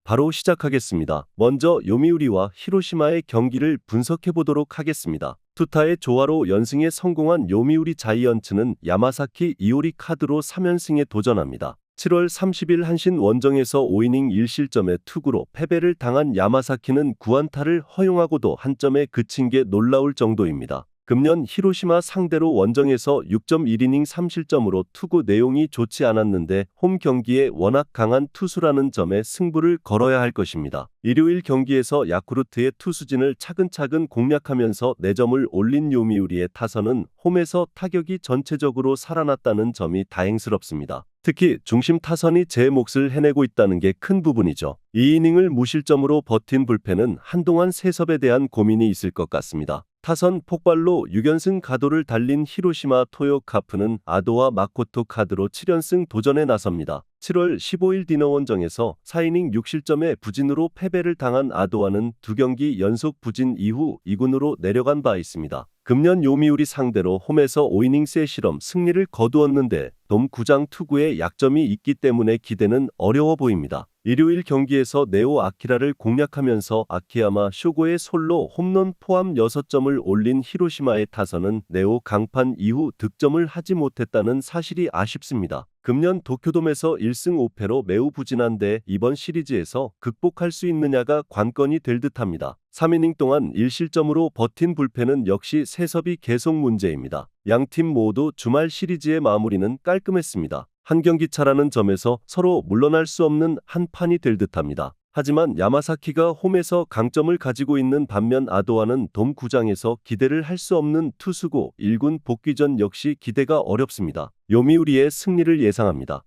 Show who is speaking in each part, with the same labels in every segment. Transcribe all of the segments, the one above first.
Speaker 1: 바로 시작하겠습니다. 먼저 요미우리와 히로시마의 경기를 분석해 보도록 하겠습니다. 투타의 조화로 연승에 성공한 요미우리 자이언츠는 야마사키 이오리 카드로 3연승에 도전합니다. 7월 30일 한신 원정에서 5이닝 1실점의 투구로 패배를 당한 야마사키는 구안타를 허용하고도 한 점에 그친 게 놀라울 정도입니다. 금년 히로시마 상대로 원정에서 6.1이닝 3실점으로 투구 내용이 좋지 않았는데 홈 경기에 워낙 강한 투수라는 점에 승부를 걸어야 할 것입니다. 일요일 경기에서 야쿠르트의 투수진을 차근차근 공략하면서 4점을 올린 요미우리의 타선은 홈에서 타격이 전체적으로 살아났다는 점이 다행스럽습니다. 특히 중심 타선이 제 몫을 해내고 있다는 게 큰 부분이죠. 2이닝을 무실점으로 버틴 불펜은 한동안 세섭에 대한 고민이 있을 것 같습니다. 타선 폭발로 6연승 가도를 달린 히로시마 토요카프는 아도와 마코토 카드로 7연승 도전에 나섭니다. 7월 15일 디너원정에서 4이닝 6실점의 부진으로 패배를 당한 아도와는 2경기 연속 부진 이후 2군으로 내려간 바 있습니다. 금년 요미우리 상대로 홈에서 5이닝 쐐실험 승리를 거두었는데 돔 구장 투구에 약점이 있기 때문에 기대는 어려워 보입니다. 일요일 경기에서 네오 아키라를 공략하면서 아키야마 쇼고의 솔로 홈런 포함 6점을 올린 히로시마의 타선은 네오 강판 이후 득점을 하지 못했다는 사실이 아쉽습니다. 금년 도쿄돔에서 1승 5패로 매우 부진한데 이번 시리즈에서 극복할 수 있느냐가 관건이 될 듯합니다. 3이닝 동안 1실점으로 버틴 불펜은 역시 세섭이 계속 문제입니다. 양팀 모두 주말 시리즈의 마무리는 깔끔했습니다. 한 경기 차라는 점에서 서로 물러날 수 없는 한 판이 될 듯합니다. 하지만 야마사키가 홈에서 강점을 가지고 있는 반면 아도와는 돔 구장에서 기대를 할 수 없는 투수고 1군 복귀전 역시 기대가 어렵습니다. 요미우리의 승리를 예상합니다.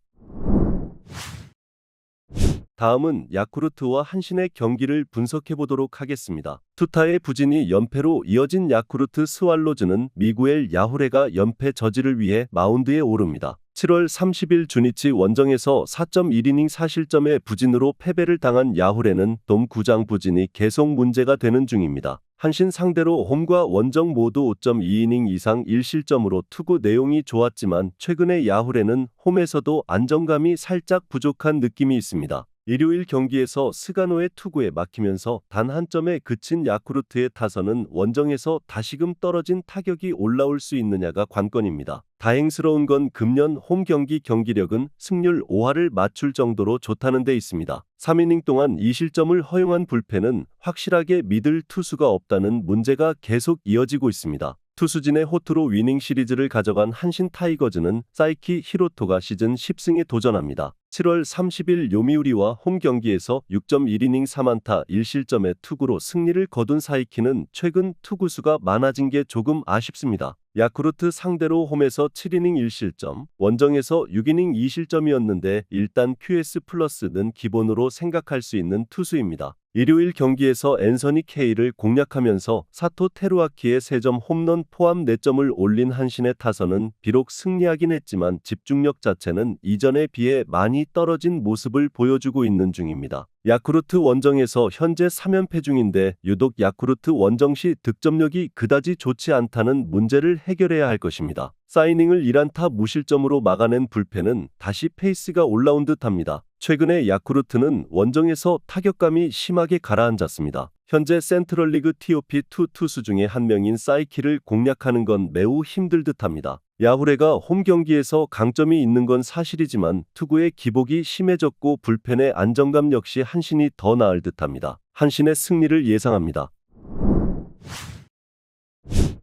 Speaker 1: 다음은 야쿠르트와 한신의 경기를 분석해 보도록 하겠습니다. 투타의 부진이 연패로 이어진 야쿠르트 스왈로즈는 미구엘 야후레가 연패 저지를 위해 마운드에 오릅니다. 7월 30일 주니치 원정에서 4.1이닝 4실점의 부진으로 패배를 당한 야후레는 돔 구장 부진이 계속 문제가 되는 중입니다. 한신 상대로 홈과 원정 모두 5.2이닝 이상 1실점으로 투구 내용이 좋았지만 최근에 야후레는 홈에서도 안정감이 살짝 부족한 느낌이 있습니다. 일요일 경기에서 스가노의 투구에 막히면서 단 한 점에 그친 야쿠르트의 타선은 원정에서 다시금 떨어진 타격이 올라올 수 있느냐가 관건입니다. 다행스러운 건 금년 홈 경기 경기력은 승률 5할을 맞출 정도로 좋다는 데 있습니다. 3이닝 동안 2실점을 허용한 불펜은 확실하게 믿을 투수가 없다는 문제가 계속 이어지고 있습니다. 투수진의 호투로 위닝 시리즈를 가져간 한신 타이거즈는 사이키 히로토가 시즌 10승에 도전합니다. 7월 30일 요미우리와 홈 경기에서 6.1이닝 3안타 1실점의 투구로 승리를 거둔 사이키는 최근 투구수가 많아진 게 조금 아쉽습니다. 야쿠르트 상대로 홈에서 7이닝 1실점, 원정에서 6이닝 2실점이었는데 일단 QS+는 기본으로 생각할 수 있는 투수입니다. 일요일 경기에서 앤서니 케이를 공략하면서 사토 테루아키의 3점 홈런 포함 4점을 올린 한신의 타선은 비록 승리하긴 했지만 집중력 자체는 이전에 비해 많이 떨어진 모습을 보여주고 있는 중입니다. 야쿠르트 원정에서 현재 3연패 중인데 유독 야쿠르트 원정 시 득점력이 그다지 좋지 않다는 문제를 해결해야 할 것입니다. 4이닝을 1안타 무실점으로 막아낸 불펜은 다시 페이스가 올라온 듯합니다. 최근에 야쿠르트는 원정에서 타격감이 심하게 가라앉았습니다. 현재 센트럴리그 TOP2 투수 중에 한 명인 사이키를 공략하는 건 매우 힘들 듯합니다. 야후레가 홈 경기에서 강점이 있는 건 사실이지만 투구의 기복이 심해졌고 불펜의 안정감 역시 한신이 더 나을 듯합니다. 한신의 승리를 예상합니다.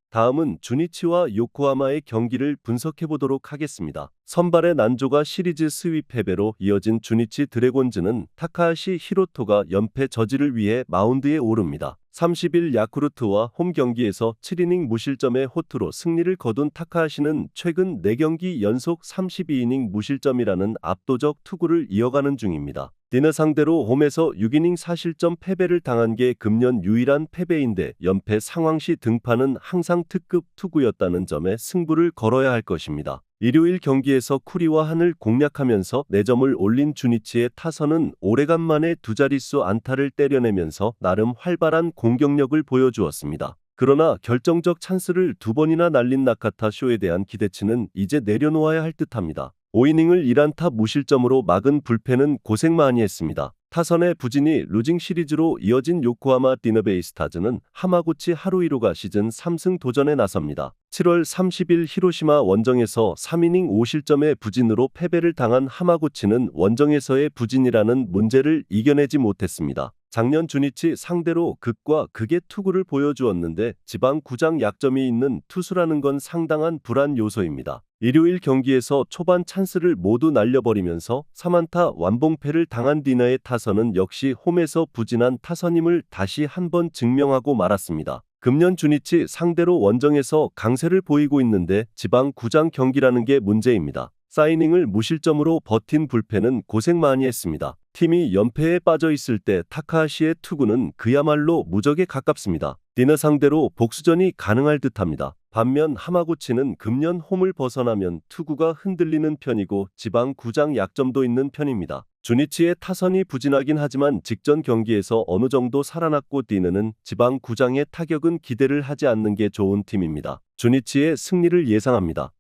Speaker 1: 다음은 주니치와 요코하마의 경기를 분석해 보도록 하겠습니다. 선발의 난조가 시리즈 스윕 패배로 이어진 주니치 드래곤즈는 타카하시 히로토가 연패 저지를 위해 마운드에 오릅니다. 30일 야쿠르트와 홈 경기에서 7이닝 무실점의 호투로 승리를 거둔 타카하시는 최근 4경기 연속 32이닝 무실점이라는 압도적 투구를 이어가는 중입니다. 디너 상대로 홈에서 6이닝 4실점 패배를 당한 게 금년 유일한 패배인데 연패 상황 시 등판은 항상 특급 투구였다는 점에 승부를 걸어야 할 것입니다. 일요일 경기에서 쿠리와 한을 공략하면서 4점을 올린 주니치의 타선은 오래간만에 두 자릿수 안타를 때려내면서 나름 활발한 공격력을 보여주었습니다. 그러나 결정적 찬스를 2번이나 날린 나카타 쇼에 대한 기대치는 이제 내려놓아야 할 듯합니다. 5이닝을 1안타 무실점으로 막은 불펜은 고생 많이 했습니다. 타선의 부진이 루징 시리즈로 이어진 요코하마 디너베이스타즈는 하마구치 하루이로가 시즌 3승 도전에 나섭니다. 7월 30일 히로시마 원정에서 3이닝 5실점의 부진으로 패배를 당한 하마구치는 원정에서의 부진이라는 문제를 이겨내지 못했습니다. 작년 주니치 상대로 극과 극의 투구를 보여주었는데 지방 구장 약점이 있는 투수라는 건 상당한 불안 요소입니다. 일요일 경기에서 초반 찬스를 모두 날려버리면서 3안타 완봉패를 당한 디너의 타선은 역시 홈에서 부진한 타선임을 다시 한번 증명하고 말았습니다. 금년 주니치 상대로 원정에서 강세를 보이고 있는데 지방 구장 경기라는 게 문제입니다. 사이닝을 무실점으로 버틴 불펜은 고생 많이 했습니다. 팀이 연패에 빠져 있을 때 타카하시의 투구는 그야말로 무적에 가깝습니다. 디너 상대로 복수전이 가능할 듯합니다. 반면 하마구치는 금년 홈을 벗어나면 투구가 흔들리는 편이고 지방 구장 약점도 있는 편입니다. 주니치의 타선이 부진하긴 하지만 직전 경기에서 어느 정도 살아났고 디너는 지방 구장의 타격은 기대를 하지 않는 게 좋은 팀입니다. 주니치의 승리를 예상합니다.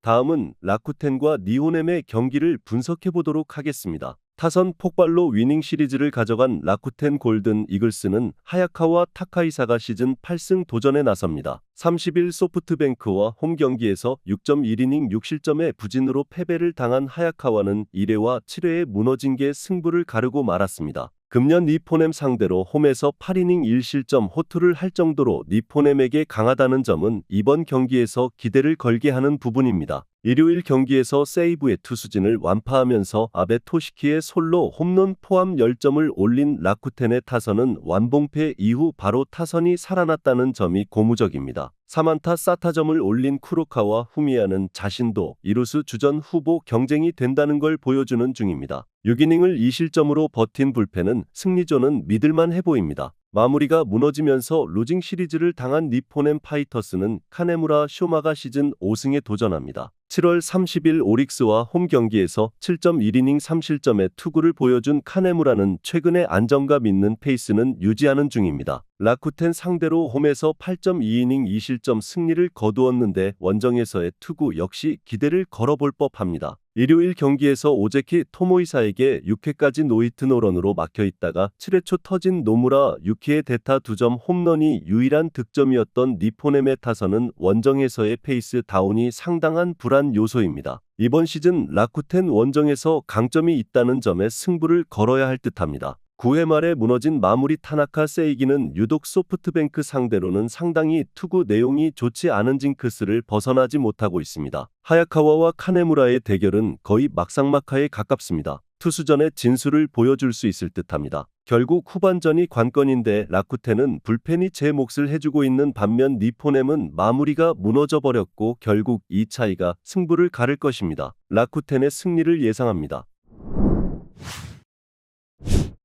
Speaker 1: 다음은 라쿠텐과 니호넴의 경기를 분석해 보도록 하겠습니다. 타선 폭발로 위닝 시리즈를 가져간 라쿠텐 골든 이글스는 하야카와 타카이사가 시즌 8승 도전에 나섭니다. 30일 소프트뱅크와 홈 경기에서 6.1이닝 6실점의 부진으로 패배를 당한 하야카와는 1회와 7회에 무너진 게 승부를 가르고 말았습니다. 금년 니포넴 상대로 홈에서 8이닝 1실점 호투를 할 정도로 니포넴에게 강하다는 점은 이번 경기에서 기대를 걸게 하는 부분입니다. 일요일 경기에서 세이브의 투수진을 완파하면서 아베 토시키의 솔로 홈런 포함 10점을 올린 라쿠텐의 타선은 완봉패 이후 바로 타선이 살아났다는 점이 고무적입니다. 3안타 사타점을 올린 쿠로카와 후미야는 자신도 이루수 주전 후보 경쟁이 된다는 걸 보여주는 중입니다. 6이닝을 2실점으로 버틴 불펜은 승리조는 믿을만 해 보입니다. 마무리가 무너지면서 루징 시리즈를 당한 니포넴 파이터스는 카네무라 쇼마가 시즌 5승에 도전합니다. 7월 30일 오릭스와 홈 경기에서 7.1이닝 3실점의 투구를 보여준 카네무라는 최근에 안정감 있는 페이스는 유지하는 중입니다. 라쿠텐 상대로 홈에서 8.2이닝 2실점 승리를 거두었는데 원정에서의 투구 역시 기대를 걸어볼 법합니다. 일요일 경기에서 오제키 토모이사에게 6회까지 노히트 노런으로 막혀있다가 7회 초 터진 노무라 6회의 대타 2점 홈런이 유일한 득점이었던 니포넴의 타선은 원정에서의 페이스 다운이 상당한 불안 요소입니다. 이번 시즌 라쿠텐 원정에서 강점이 있다는 점에 승부를 걸어야 할 듯합니다. 9회 말에 무너진 마무리 타나카 세이기는 유독 소프트뱅크 상대로는 상당히 투구 내용이 좋지 않은 징크스를 벗어나지 못하고 있습니다. 하야카와와 카네무라의 대결은 거의 막상막하에 가깝습니다. 투수전의 진수를 보여줄 수 있을 듯합니다. 결국 후반전이 관건인데 라쿠텐은 불펜이 제 몫을 해주고 있는 반면 니포넴은 마무리가 무너져버렸고 결국 이 차이가 승부를 가를 것입니다. 라쿠텐의 승리를 예상합니다.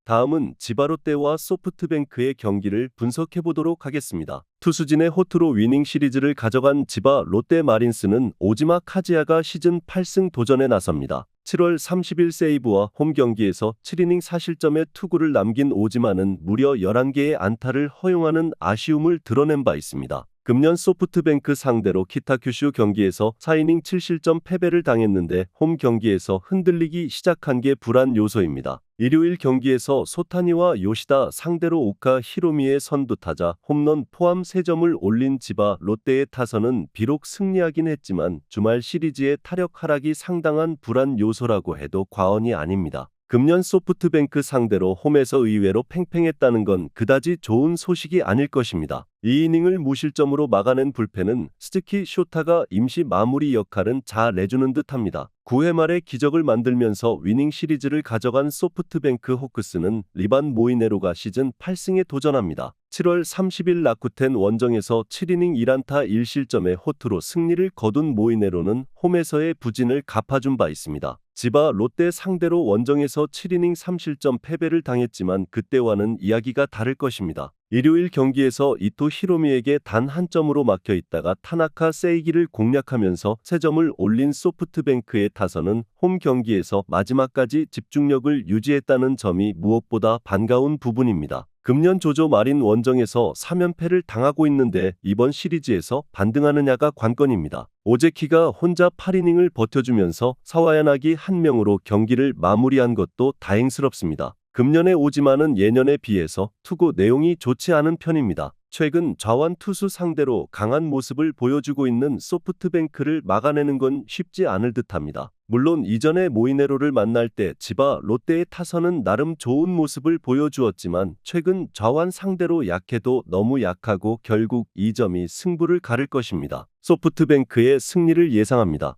Speaker 1: 다음은 지바롯데와 소프트뱅크의 경기를 분석해 보도록 하겠습니다. 투수진의 호투로 위닝 시리즈를 가져간 지바 롯데 마린스는 오지마 카즈야가 시즌 8승 도전에 나섭니다. 7월 30일 세이브와 홈 경기에서 7이닝 4실점의 투구를 남긴 오지마는 무려 11개의 안타를 허용하는 아쉬움을 드러낸 바 있습니다. 금년 소프트뱅크 상대로 키타큐슈 경기에서 4이닝 7실점 패배를 당했는데 홈 경기에서 흔들리기 시작한 게 불안 요소입니다. 일요일 경기에서 소타니와 요시다 상대로 오카 히로미의 선두타자 홈런 포함 3점을 올린 지바 롯데의 타선은 비록 승리하긴 했지만 주말 시리즈의 타력 하락이 상당한 불안 요소라고 해도 과언이 아닙니다. 금년 소프트뱅크 상대로 홈에서 의외로 팽팽했다는 건 그다지 좋은 소식이 아닐 것입니다. 2이닝을 무실점으로 막아낸 불펜은 스즈키 쇼타가 임시 마무리 역할은 잘 내주는 듯합니다. 9회 말에 기적을 만들면서 위닝 시리즈를 가져간 소프트뱅크 호크스는 리반 모이네로가 시즌 8승에 도전합니다. 7월 30일 라쿠텐 원정에서 7이닝 1안타 1실점의 호투로 승리를 거둔 모이네로는 홈에서의 부진을 갚아준 바 있습니다. 지바 롯데 상대로 원정에서 7이닝 3실점 패배를 당했지만 그때와는 이야기가 다를 것입니다. 일요일 경기에서 이토 히로미에게 단 한 점으로 막혀 있다가 타나카 세이기를 공략하면서 3점을 올린 소프트뱅크의 타선은 홈 경기에서 마지막까지 집중력을 유지했다는 점이 무엇보다 반가운 부분입니다. 금년 조조 말인 원정에서 3연패를 당하고 있는데 이번 시리즈에서 반등하느냐가 관건입니다. 오재키가 혼자 8이닝을 버텨주면서 사와야나기 한 명으로 경기를 마무리한 것도 다행스럽습니다. 금년의 오지만은 예년에 비해서 투구 내용이 좋지 않은 편입니다. 최근 좌완 투수 상대로 강한 모습을 보여주고 있는 소프트뱅크를 막아내는 건 쉽지 않을 듯합니다. 물론 이전에 모이네로를 만날 때 지바 롯데의 타선은 나름 좋은 모습을 보여주었지만 최근 좌완 상대로 약해도 너무 약하고 결국 이 점이 승부를 가를 것입니다. 소프트뱅크의 승리를 예상합니다.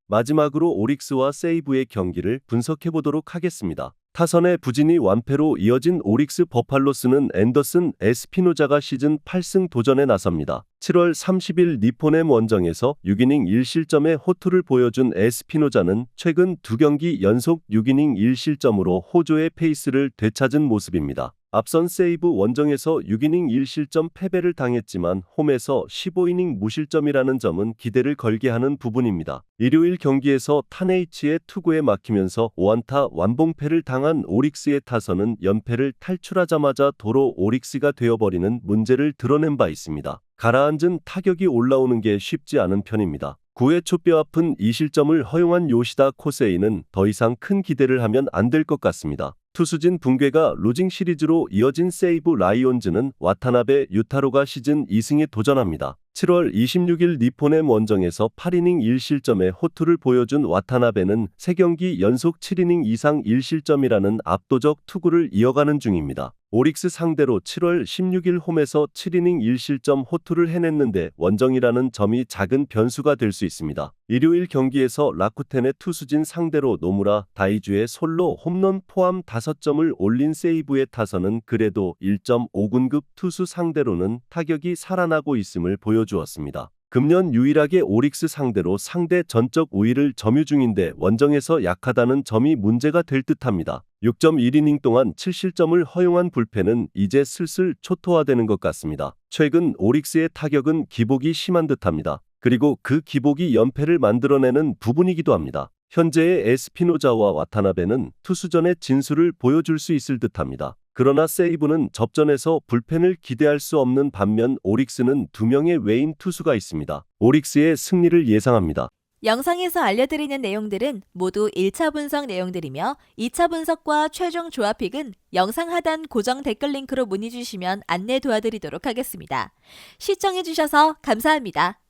Speaker 1: 마지막으로 오릭스와 세이브의 경기를 분석해보도록 하겠습니다. 타선의 부진이 완패로 이어진 오릭스 버팔로스는 앤더슨 에스피노자가 시즌 8승 도전에 나섭니다. 7월 30일 니포넴 원정에서 6이닝 1실점의 호투를 보여준 에스피노자는 최근 2경기 연속 6이닝 1실점으로 호조의 페이스를 되찾은 모습입니다. 앞선 세이브 원정에서 6이닝 1실점 패배를 당했지만 홈에서 15이닝 무실점이라는 점은 기대를 걸게 하는 부분입니다. 일요일 경기에서 타네이치의 투구에 막히면서 5안타 완봉패를 당한 오릭스의 타선은 연패를 탈출하자마자 도로 오릭스가 되어버리는 문제를 드러낸 바 있습니다. 가라앉은 타격이 올라오는 게 쉽지 않은 편입니다. 9회 초 뼈아픈 2실점을 허용한 요시다 코세이는 더 이상 큰 기대를 하면 안 될 것 같습니다. 투수진 붕괴가 루징 시리즈로 이어진 세이브 라이온즈는 와타나베 유타로가 시즌 2승에 도전합니다. 7월 26일 니포넴 원정에서 8이닝 1실점의 호투를 보여준 와타나베는 3경기 연속 7이닝 이상 1실점이라는 압도적 투구를 이어가는 중입니다. 오릭스 상대로 7월 16일 홈에서 7이닝 1실점 호투를 해냈는데 원정이라는 점이 작은 변수가 될 수 있습니다. 일요일 경기에서 라쿠텐의 투수진 상대로 노무라 다이주의 솔로 홈런 포함 5점을 올린 세이브의 타선은 그래도 1.5군급 투수 상대로는 타격이 살아나고 있음을 보여주었습니다. 금년 유일하게 오릭스 상대로 상대 전적 우위를 점유 중인데 원정에서 약하다는 점이 문제가 될 듯합니다. 6.1이닝 동안 7실점을 허용한 불펜은 이제 슬슬 초토화되는 것 같습니다. 최근 오릭스의 타격은 기복이 심한 듯합니다. 그리고 그 기복이 연패를 만들어내는 부분이기도 합니다. 현재의 에스피노자와 와타나베는 투수전의 진수를 보여줄 수 있을 듯합니다. 그러나 세이브는 접전에서 불펜을 기대할 수 없는 반면 오릭스는 2명의 외인 투수가 있습니다. 오릭스의 승리를 예상합니다.
Speaker 2: 영상에서 알려드리는 내용들은 모두 1차 분석 내용들이며 2차 분석과 최종 조합픽은 영상 하단 고정 댓글 링크로 문의 주시면 안내 도와드리도록 하겠습니다. 시청해주셔서 감사합니다.